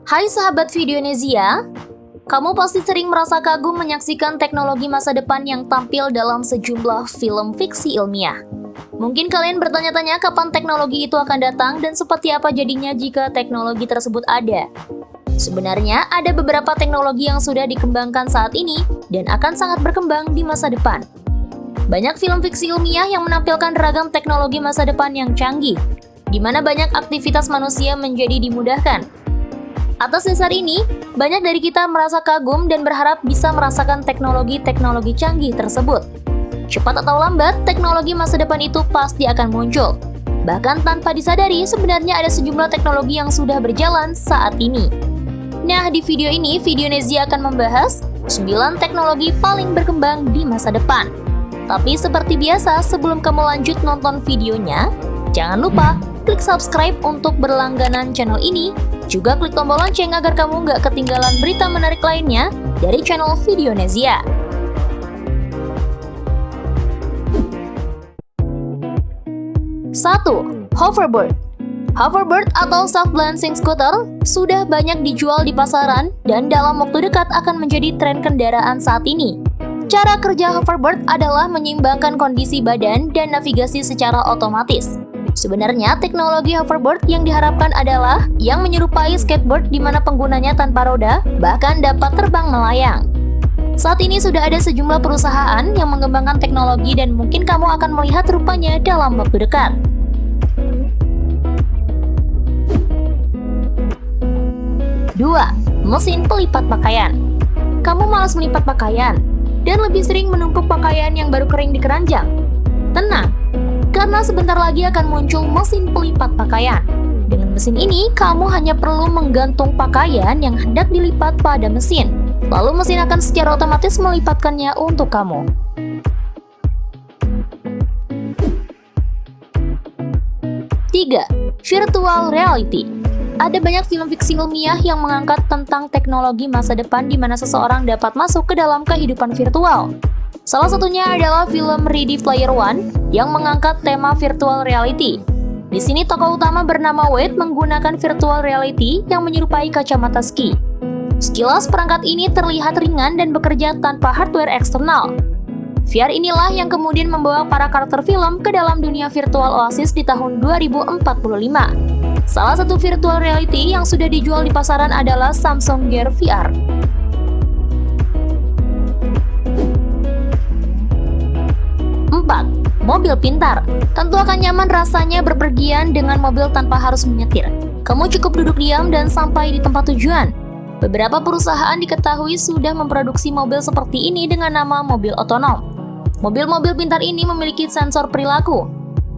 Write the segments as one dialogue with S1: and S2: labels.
S1: Hai sahabat Videonesia, kamu pasti sering merasa kagum menyaksikan teknologi masa depan yang tampil dalam sejumlah film fiksi ilmiah. Mungkin kalian bertanya-tanya kapan teknologi itu akan datang dan seperti apa jadinya jika teknologi tersebut ada. Sebenarnya ada beberapa teknologi yang sudah dikembangkan saat ini dan akan sangat berkembang di masa depan. Banyak film fiksi ilmiah yang menampilkan ragam teknologi masa depan yang canggih, di mana banyak aktivitas manusia menjadi dimudahkan. Atas dasar ini, banyak dari kita merasa kagum dan berharap bisa merasakan teknologi-teknologi canggih tersebut. Cepat atau lambat, teknologi masa depan itu pasti akan muncul. Bahkan tanpa disadari, sebenarnya ada sejumlah teknologi yang sudah berjalan saat ini. Nah, di video ini, Videonesia akan membahas 9 teknologi paling berkembang di masa depan. Tapi seperti biasa, sebelum kamu lanjut nonton videonya, jangan lupa klik subscribe untuk berlangganan channel ini. Juga klik tombol lonceng agar kamu nggak ketinggalan berita menarik lainnya dari channel Videonesia. Satu, hoverboard. Hoverboard atau self-balancing scooter sudah banyak dijual di pasaran dan dalam waktu dekat akan menjadi tren kendaraan saat ini. Cara kerja hoverboard adalah menyeimbangkan kondisi badan dan navigasi secara otomatis. Sebenarnya, teknologi hoverboard yang diharapkan adalah yang menyerupai skateboard di mana penggunanya tanpa roda, bahkan dapat terbang melayang. Saat ini sudah ada sejumlah perusahaan yang mengembangkan teknologi dan mungkin kamu akan melihat rupanya dalam waktu dekat. Dua, mesin pelipat pakaian. Kamu malas melipat pakaian dan lebih sering menumpuk pakaian yang baru kering di keranjang? Tenang, karena sebentar lagi akan muncul mesin pelipat pakaian. Dengan mesin ini, kamu hanya perlu menggantung pakaian yang hendak dilipat pada mesin. Lalu mesin akan secara otomatis melipatkannya untuk kamu. Tiga, virtual reality. Ada banyak film fiksi ilmiah yang mengangkat tentang teknologi masa depan di mana seseorang dapat masuk ke dalam kehidupan virtual. Salah satunya adalah film Ready Player One yang mengangkat tema virtual reality. Di sini tokoh utama bernama Wade menggunakan virtual reality yang menyerupai kacamata ski. Sekilas perangkat ini terlihat ringan dan bekerja tanpa hardware eksternal. VR inilah yang kemudian membawa para karakter film ke dalam dunia virtual Oasis di tahun 2045. Salah satu virtual reality yang sudah dijual di pasaran adalah Samsung Gear VR. 4. Mobil pintar. Tentu akan nyaman rasanya berpergian dengan mobil tanpa harus menyetir. Kamu cukup duduk diam dan sampai di tempat tujuan. Beberapa perusahaan diketahui sudah memproduksi mobil seperti ini dengan nama mobil otonom. Mobil-mobil pintar ini memiliki sensor perilaku.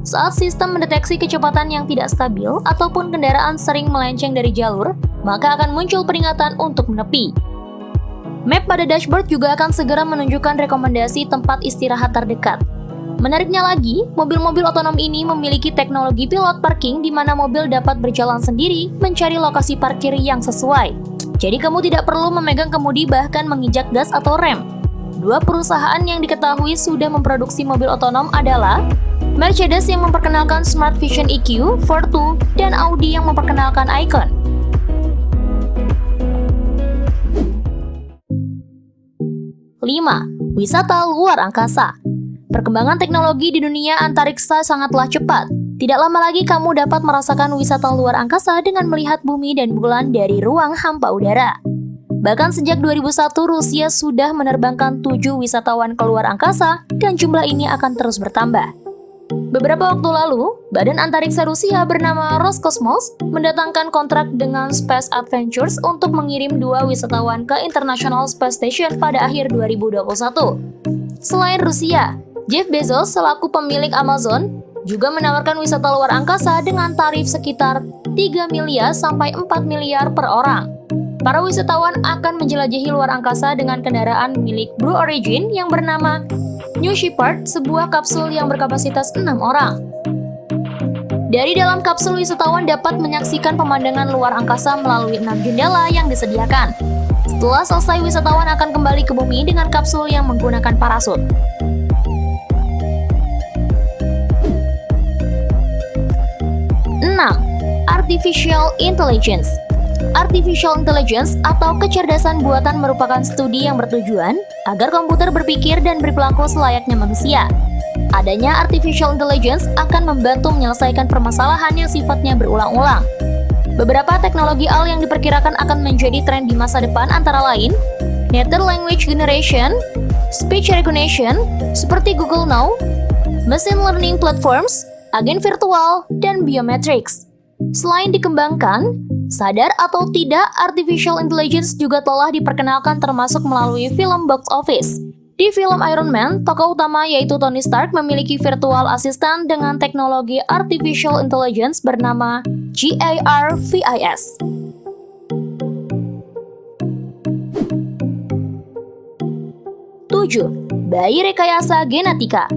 S1: Saat sistem mendeteksi kecepatan yang tidak stabil ataupun kendaraan sering melenceng dari jalur, maka akan muncul peringatan untuk menepi. Map pada dashboard juga akan segera menunjukkan rekomendasi tempat istirahat terdekat. Menariknya lagi, mobil-mobil otonom ini memiliki teknologi pilot parking di mana mobil dapat berjalan sendiri mencari lokasi parkir yang sesuai. Jadi kamu tidak perlu memegang kemudi bahkan menginjak gas atau rem. Dua perusahaan yang diketahui sudah memproduksi mobil otonom adalah Mercedes yang memperkenalkan Smart Vision EQ, Fortwo, dan Audi yang memperkenalkan Icon. 5. Wisata luar angkasa. Perkembangan teknologi di dunia antariksa sangatlah cepat. Tidak lama lagi kamu dapat merasakan wisata luar angkasa dengan melihat bumi dan bulan dari ruang hampa udara. Bahkan sejak 2001, Rusia sudah menerbangkan 7 wisatawan ke luar angkasa dan jumlah ini akan terus bertambah. Beberapa waktu lalu, Badan Antariksa Rusia bernama Roscosmos mendatangkan kontrak dengan Space Adventures untuk mengirim 2 wisatawan ke International Space Station pada akhir 2021. Selain Rusia, Jeff Bezos selaku pemilik Amazon juga menawarkan wisata luar angkasa dengan tarif sekitar 3 miliar sampai 4 miliar per orang. Para wisatawan akan menjelajahi luar angkasa dengan kendaraan milik Blue Origin yang bernama New Shepard, sebuah kapsul yang berkapasitas 6 orang. Dari dalam kapsul, wisatawan dapat menyaksikan pemandangan luar angkasa melalui 6 jendela yang disediakan. Setelah selesai, wisatawan akan kembali ke bumi dengan kapsul yang menggunakan parasut. 6. Artificial Intelligence. Artificial intelligence atau kecerdasan buatan merupakan studi yang bertujuan agar komputer berpikir dan berperilaku selayaknya manusia. Adanya artificial intelligence akan membantu menyelesaikan permasalahan yang sifatnya berulang-ulang. Beberapa teknologi AI yang diperkirakan akan menjadi tren di masa depan antara lain Natural Language Generation, Speech Recognition seperti Google Now, Machine Learning Platforms, agen virtual, dan biometrics. Selain dikembangkan, sadar atau tidak, artificial intelligence juga telah diperkenalkan termasuk melalui film box office. Di film Iron Man, tokoh utama yaitu Tony Stark memiliki virtual assistant dengan teknologi artificial intelligence bernama GARVIS. Bayi rekayasa genetika.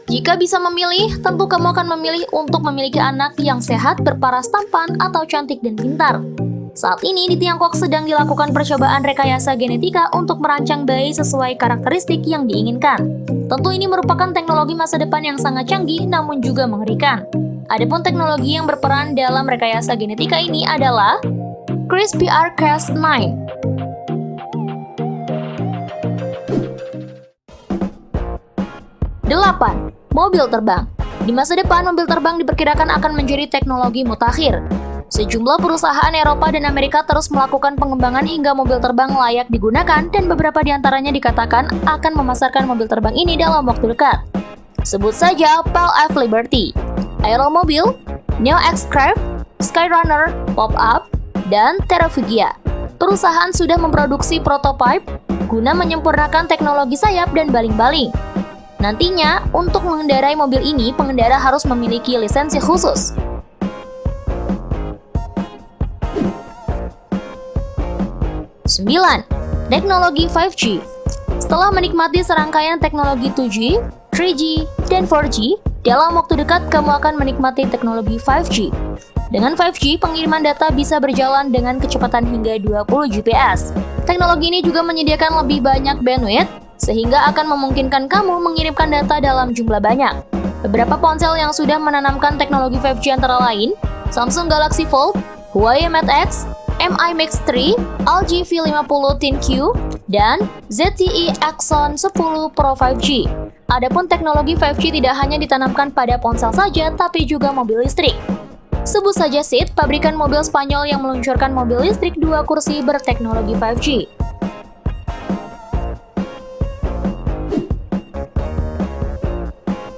S1: Jika bisa memilih, tentu kamu akan memilih untuk memiliki anak yang sehat, berparas tampan, atau cantik dan pintar. Saat ini di Tiongkok sedang dilakukan percobaan rekayasa genetika untuk merancang bayi sesuai karakteristik yang diinginkan. Tentu ini merupakan teknologi masa depan yang sangat canggih namun juga mengerikan. Adapun teknologi yang berperan dalam rekayasa genetika ini adalah CRISPR-Cas9. 8. Mobil terbang. Di masa depan, mobil terbang diperkirakan akan menjadi teknologi mutakhir. Sejumlah perusahaan Eropa dan Amerika terus melakukan pengembangan hingga mobil terbang layak digunakan dan beberapa di antaranya dikatakan akan memasarkan mobil terbang ini dalam waktu dekat. Sebut saja PAL F Liberty, Aeromobile, Neo X-Craft, Skyrunner, Pop-Up, dan Terrafugia. Perusahaan sudah memproduksi prototipe guna menyempurnakan teknologi sayap dan baling-baling. Nantinya, untuk mengendarai mobil ini, pengendara harus memiliki lisensi khusus. 9. Teknologi 5G. Setelah menikmati serangkaian teknologi 2G, 3G, dan 4G, dalam waktu dekat kamu akan menikmati teknologi 5G. Dengan 5G, pengiriman data bisa berjalan dengan kecepatan hingga 20 Gbps. Teknologi ini juga menyediakan lebih banyak bandwidth, sehingga akan memungkinkan kamu mengirimkan data dalam jumlah banyak. Beberapa ponsel yang sudah menanamkan teknologi 5G antara lain Samsung Galaxy Fold, Huawei Mate X, Mi Mix 3, LG V50 ThinQ, dan ZTE Axon 10 Pro 5G. Adapun teknologi 5G tidak hanya ditanamkan pada ponsel saja, tapi juga mobil listrik. Sebut saja Seat, pabrikan mobil Spanyol yang meluncurkan mobil listrik 2 kursi berteknologi 5G.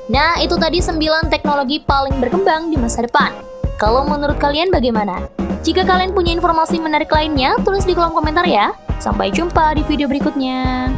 S1: Nah, itu tadi 9 teknologi paling berkembang di masa depan. Kalau menurut kalian bagaimana? Jika kalian punya informasi menarik lainnya, tulis di kolom komentar ya. Sampai jumpa di video berikutnya.